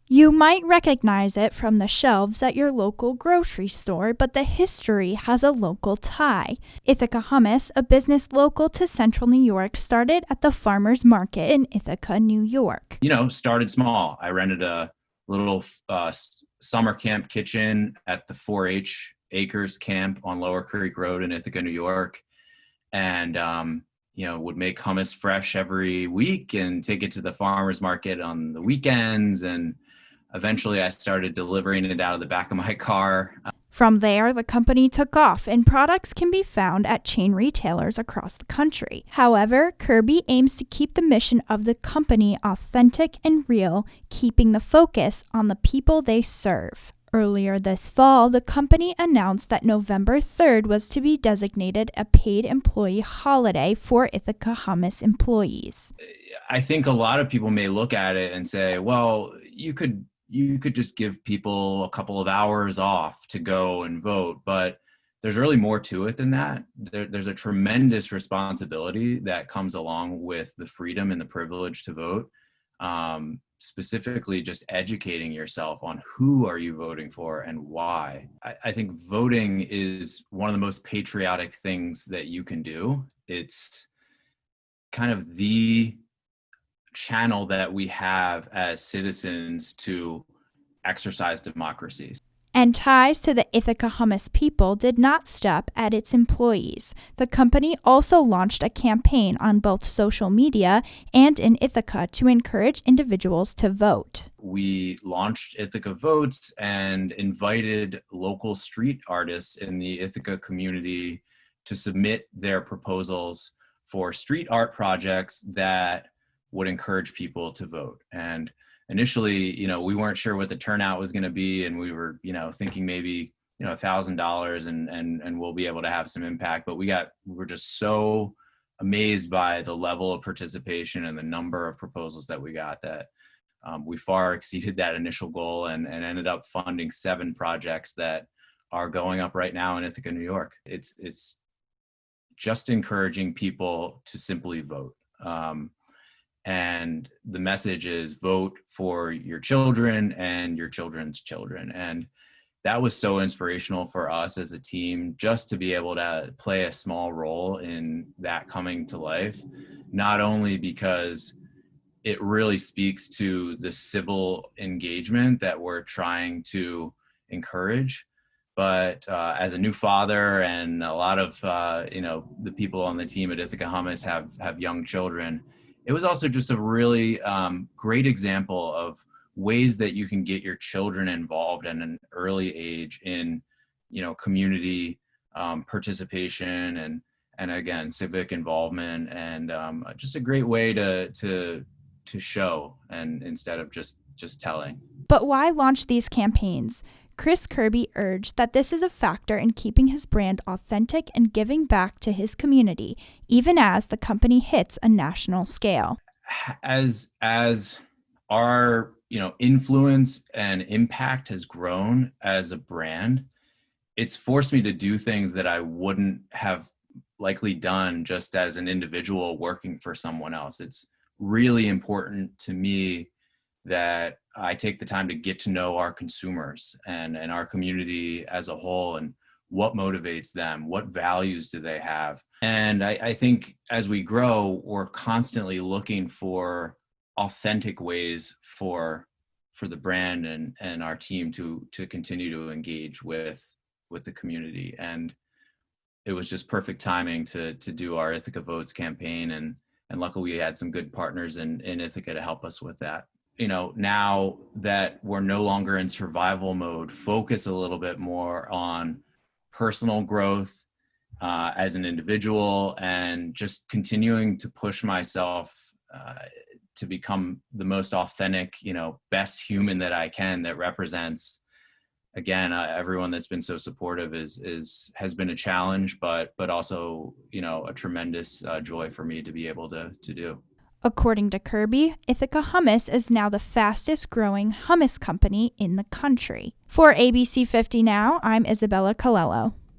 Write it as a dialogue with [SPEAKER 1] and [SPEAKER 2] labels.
[SPEAKER 1] You might recognize it from the shelves at your local grocery store, but the history has a local tie. Ithaca Hummus, a business local to central New York, started at the farmers market in Ithaca, New York.
[SPEAKER 2] Started small. I rented a little summer camp kitchen at the 4-H Acres camp on Lower Creek Road in Ithaca, New York. And, would make hummus fresh every week and take it to the farmer's market on the weekends. And eventually I started delivering it out of the back of my car.
[SPEAKER 1] From there, the company took off, and products can be found at chain retailers across the country. However, Kirby aims to keep the mission of the company authentic and real, keeping the focus on the people they serve. Earlier this fall, the company announced that November 3rd was to be designated a paid employee holiday for Ithaca Hummus employees.
[SPEAKER 2] I think a lot of people may look at it and say, well, you could just give people a couple of hours off to go and vote, but there's really more to it than that. There's a tremendous responsibility that comes along with the freedom and the privilege to vote. Specifically just educating yourself on who are you voting for and why. I think voting is one of the most patriotic things that you can do. It's kind of the channel that we have as citizens to exercise democracy.
[SPEAKER 1] And ties to the Ithaca Hummus people did not stop at its employees. The company also launched a campaign on both social media and in Ithaca to encourage individuals to vote.
[SPEAKER 2] We launched Ithaca Votes and invited local street artists in the Ithaca community to submit their proposals for street art projects that would encourage people to vote. And initially, we weren't sure what the turnout was going to be, and we were, thinking maybe, $1,000 and we'll be able to have some impact. But we were just so amazed by the level of participation and the number of proposals that we got that we far exceeded that initial goal and ended up funding 7 projects that are going up right now in Ithaca, New York. It's just encouraging people to simply vote. And the message is vote for your children and your children's children. And that was so inspirational for us as a team, just to be able to play a small role in that coming to life, not only because it really speaks to the civil engagement that we're trying to encourage, but as a new father, and a lot of the people on the team at Ithaca Hummus have young children, it was also just a really great example of ways that you can get your children involved at an early age in, community participation and again, civic involvement, and just a great way to show, and instead of just telling.
[SPEAKER 1] But why launch these campaigns? Chris Kirby urged that this is a factor in keeping his brand authentic and giving back to his community, even as the company hits a national scale.
[SPEAKER 2] As our influence and impact has grown as a brand, it's forced me to do things that I wouldn't have likely done just as an individual working for someone else. It's really important to me that I take the time to get to know our consumers and our community as a whole, and what motivates them, what values do they have. And I think as we grow, we're constantly looking for authentic ways for the brand and our team to continue to engage with the community. And it was just perfect timing to do our Ithaca Votes campaign, and luckily we had some good partners in Ithaca to help us with that. Now that we're no longer in survival mode, focus a little bit more on personal growth as an individual, and just continuing to push myself to become the most authentic, best human that I can, that represents, again, everyone that's been so supportive has been a challenge, but also, a tremendous joy for me to be able to do.
[SPEAKER 1] According to Kirby, Ithaca Hummus is now the fastest growing hummus company in the country. For ABC 50 Now, I'm Isabella Colello.